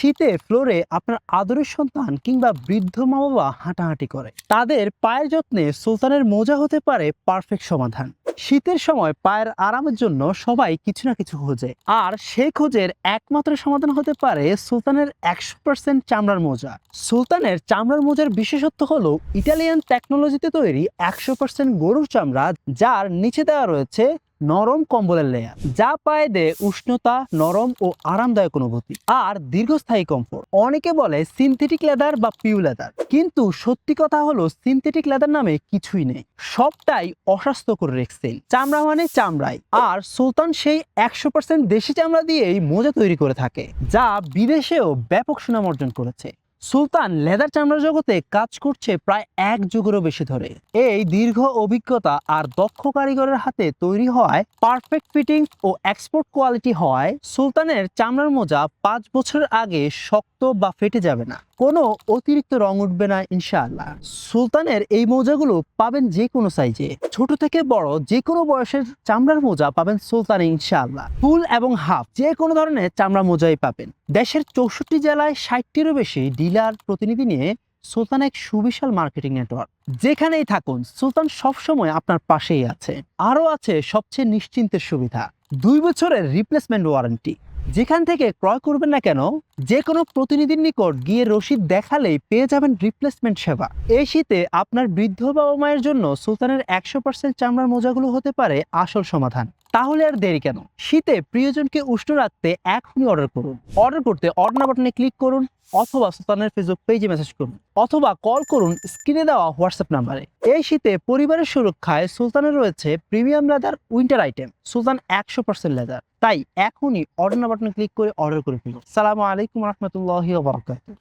শীতে ফ্লোরে আপনার আদরের সন্তান কিংবা বৃদ্ধ মা বাবা হাঁটাহাঁটি করে, তাদের পায়ের যত্নে সুলতানের মোজা হতে পারে পারফেক্ট সমাধান। শীতের সময় পায়ের আরামের জন্য সবাই কিছু না কিছু খোঁজে, আর সেই খোঁজের একমাত্র সমাধান হতে পারে সুলতানের 100% চামড়ার মোজা। সুলতানের চামড়ার মোজার বিশেষত্ব হলো ইটালিয়ান টেকনোলজিতে তৈরি 100% গরুর চামড়া, যার নিচে দেওয়া রয়েছে নরম কম্বলের লেয়ার, যা পায়ে দেয় উষ্ণতা, নরম ও আরামদায়ক অনুভূতি আর দীর্ঘস্থায়ী কমফোর্ট। অনেকে বলে সিনথেটিক লেদার বা পিউ লেদার, কিন্তু সত্যি কথা হলো সিনথেটিক লেদার নামে কিছুই নেই, সবটাই অস্বাস্থ্যকর রেক্সিন। চামড়া মানে চামড়াই, আর সুলতান সেই 100% দেশি চামড়া দিয়েই মোজা তৈরি করে থাকে, যা বিদেশেও ব্যাপক সুনাম অর্জন করেছে। সুলতান লেদার চামড়ার জগতে কাজ করছে প্রায় 1 যুগেরও বেশি ধরে। এই দীর্ঘ অভিজ্ঞতা আর দক্ষ কারিগরের হাতে তৈরি হওয়ায়, পারফেক্ট ফিটিং ও এক্সপোর্ট কোয়ালিটি হওয়ায় সুলতানের চামড়ার মোজা 5 বছর আগে শক্ত বা ফেটে যাবে না, কোনো অতিরিক্ত রং উঠবে না ইনশাআল্লাহ। সুলতানের এই মোজাগুলো পাবেন যে কোনো সাইজে, ছোট থেকে বড় যে কোনো বয়সের চামড়ার মোজা পাবেন সুলতানে ইনশাআল্লাহ। ফুল এবং হাফ যে কোনো ধরনের চামড়া মোজাই পাবেন। দেশের 64 জেলায় 60টিরও বেশি ডিলার প্রতিনিধি নিয়ে সুলতান এক সুবিশাল মার্কেটিং নেটওয়ার্ক। যেখানেই থাকুন, সুলতান সবসময় আপনার পাশেই আছে। আরও আছে সবচেয়ে নিশ্চিন্তের সুবিধা, 2 বছরের রিপ্লেসমেন্ট ওয়ারেন্টি। যেখান থেকে ক্রয় করবেন না কেন, যে কোনো প্রতিনিধির নিকট গিয়ে রসিদ দেখালেই পেয়ে যাবেন রিপ্লেসমেন্ট সেবা। এই শীতে আপনার বৃদ্ধ বাবা মায়ের জন্য সুলতানের 100% চামড়ার মোজাগুলো হতে পারে আসল সমাধান। তাহলে আর দেরি কেন? শীতে প্রিয়জনকে উষ্ণ রাখতে এখনই অর্ডার করুন। অর্ডার করতে অর্ডার বাটনে ক্লিক করুন, অথবা সুলতানের ফেসবুক পেজে মেসেজ করুন, অথবা কল করুন স্ক্রিনে দেওয়া হোয়াটসঅ্যাপ নাম্বারে। এই শীতে পরিবারের সুরক্ষায় সুলতানের রয়েছে প্রিমিয়াম লেদার উইন্টার আইটেম, সুলতান 100% লেদার। তাই এখনই অর্ডার বাটনে ক্লিক করে অর্ডার করে ফেলুন। আসসালামু আলাইকুম রহমতুল্লাহি ওয়া বারাকাতুহু।